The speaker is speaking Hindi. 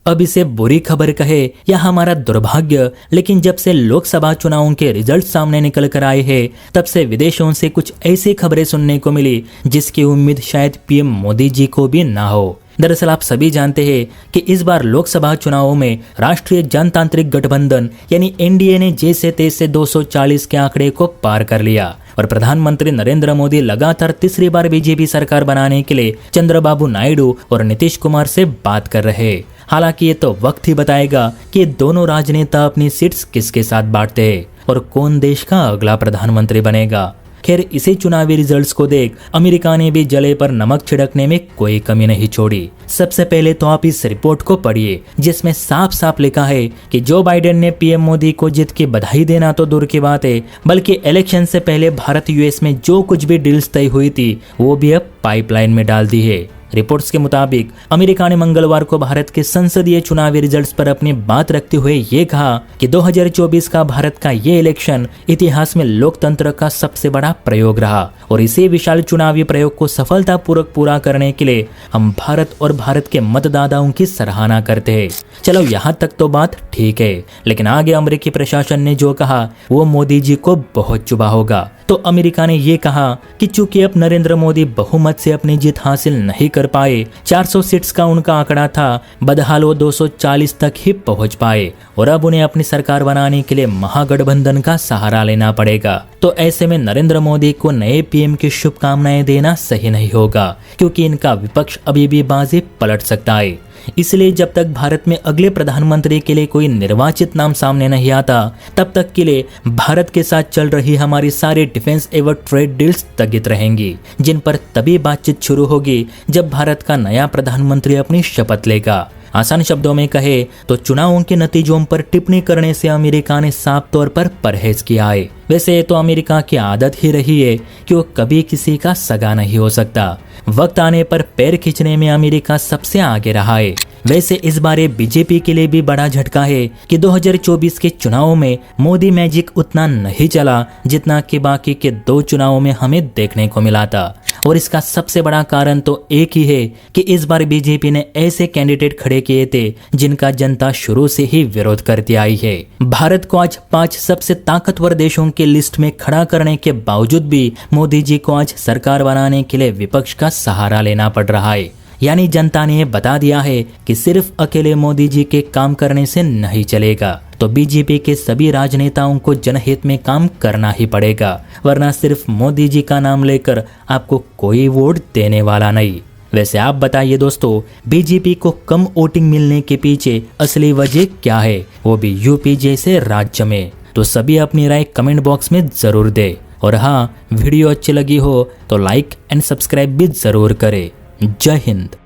अब इसे बुरी खबर कहे या हमारा दुर्भाग्य, लेकिन जब से लोकसभा चुनावों के रिजल्ट सामने निकल कर आए हैं तब से विदेशों से कुछ ऐसी खबरें सुनने को मिली जिसकी उम्मीद शायद पीएम मोदी जी को भी ना हो। दरअसल आप सभी जानते हैं कि इस बार लोकसभा चुनावों में राष्ट्रीय जनतांत्रिक गठबंधन यानी एनडीए ने जैसे तैसे 240 के आंकड़े को पार कर लिया और प्रधानमंत्री नरेंद्र मोदी लगातार तीसरी बार बीजेपी सरकार बनाने के लिए चंद्रबाबू नायडू और नीतीश कुमार से बात कर रहे। हालांकि ये तो वक्त ही बताएगा कि दोनों राजनेता अपनी सीट्स किसके साथ बांटते हैं और कौन देश का अगला प्रधानमंत्री बनेगा। खैर, इसी चुनावी रिजल्ट्स को देख अमेरिका ने भी जले पर नमक छिड़कने में कोई कमी नहीं छोड़ी। सबसे पहले तो आप इस रिपोर्ट को पढ़िए जिसमें साफ साफ लिखा है कि जो बाइडेन ने पीएम मोदी को जीत की बधाई देना तो दूर की बात है, बल्कि इलेक्शन से पहले भारत यूएस में जो कुछ भी डील्स तय हुई थी वो भी अब पाइपलाइन में डाल दी है। रिपोर्ट्स के मुताबिक अमेरिका ने मंगलवार को भारत के संसदीय चुनावी रिजल्ट्स पर अपनी बात रखते हुए ये कहा कि 2024 का भारत का ये इलेक्शन इतिहास में लोकतंत्र का सबसे बड़ा प्रयोग रहा और इसी विशाल चुनावी प्रयोग को सफलतापूर्वक पूरा करने के लिए हम भारत और भारत के मतदाताओं की सराहना करते हैं। चलो यहाँ तक तो बात ठीक है, लेकिन आगे अमेरिकी प्रशासन ने जो कहा वो मोदी जी को बहुत चुभा होगा। तो अमेरिका ने ये कहा कि चूंकि अब नरेंद्र मोदी बहुमत से अपनी जीत हासिल नहीं कर पाए, 400 सीट्स का उनका आंकड़ा था, बदहाल वो 240 तक ही पहुंच पाए और अब उन्हें अपनी सरकार बनाने के लिए महागठबंधन का सहारा लेना पड़ेगा। तो ऐसे में नरेंद्र मोदी को नए पीएम की शुभकामनाएं देना सही नहीं होगा, क्योंकि इनका विपक्ष अभी भी बाजी पलट सकता है। इसलिए जब तक भारत में अगले प्रधानमंत्री के लिए कोई निर्वाचित नाम सामने नहीं आता, तब तक के लिए भारत के साथ चल रही हमारी सारी डिफेंस एवं ट्रेड डील्स स्थगित रहेंगी, जिन पर तभी बातचीत शुरू होगी जब भारत का नया प्रधानमंत्री अपनी शपथ लेगा। आसान शब्दों में कहे तो चुनावों के नतीजों पर टिप्पणी करने से अमेरिका ने साफ तौर पर परहेज किया है। वैसे तो अमेरिका की आदत ही रही है कि वो कभी किसी का सगा नहीं हो सकता। वक्त आने पर पैर खींचने में अमेरिका सबसे आगे रहा है। वैसे इस बार बीजेपी के लिए भी बड़ा झटका है कि 2024 के चुनावों में मोदी मैजिक उतना नहीं चला जितना कि बाकी के 2 चुनावों में हमें देखने को मिला था। और इसका सबसे बड़ा कारण तो एक ही है कि इस बार बीजेपी ने ऐसे कैंडिडेट खड़े किए थे जिनका जनता शुरू से ही विरोध करती आई है। भारत को आज 5 सबसे ताकतवर देशों की लिस्ट में खड़ा करने के बावजूद भी मोदी जी को आज सरकार बनाने के लिए विपक्ष का सहारा लेना पड़ रहा है। यानी जनता ने बता दिया है कि सिर्फ अकेले मोदी जी के काम करने से नहीं चलेगा, तो बीजेपी के सभी राजनेताओं को जनहित में काम करना ही पड़ेगा, वरना सिर्फ मोदी जी का नाम लेकर आपको कोई वोट देने वाला नहीं। वैसे आप बताइए दोस्तों, बीजेपी को कम वोटिंग मिलने के पीछे असली वजह क्या है, वो भी यूपी जैसे राज्य में? तो सभी अपनी राय कमेंट बॉक्स में जरूर दे। और हाँ, वीडियो अच्छी लगी हो तो लाइक एंड सब्सक्राइब भी जरूर करें। जय हिंद।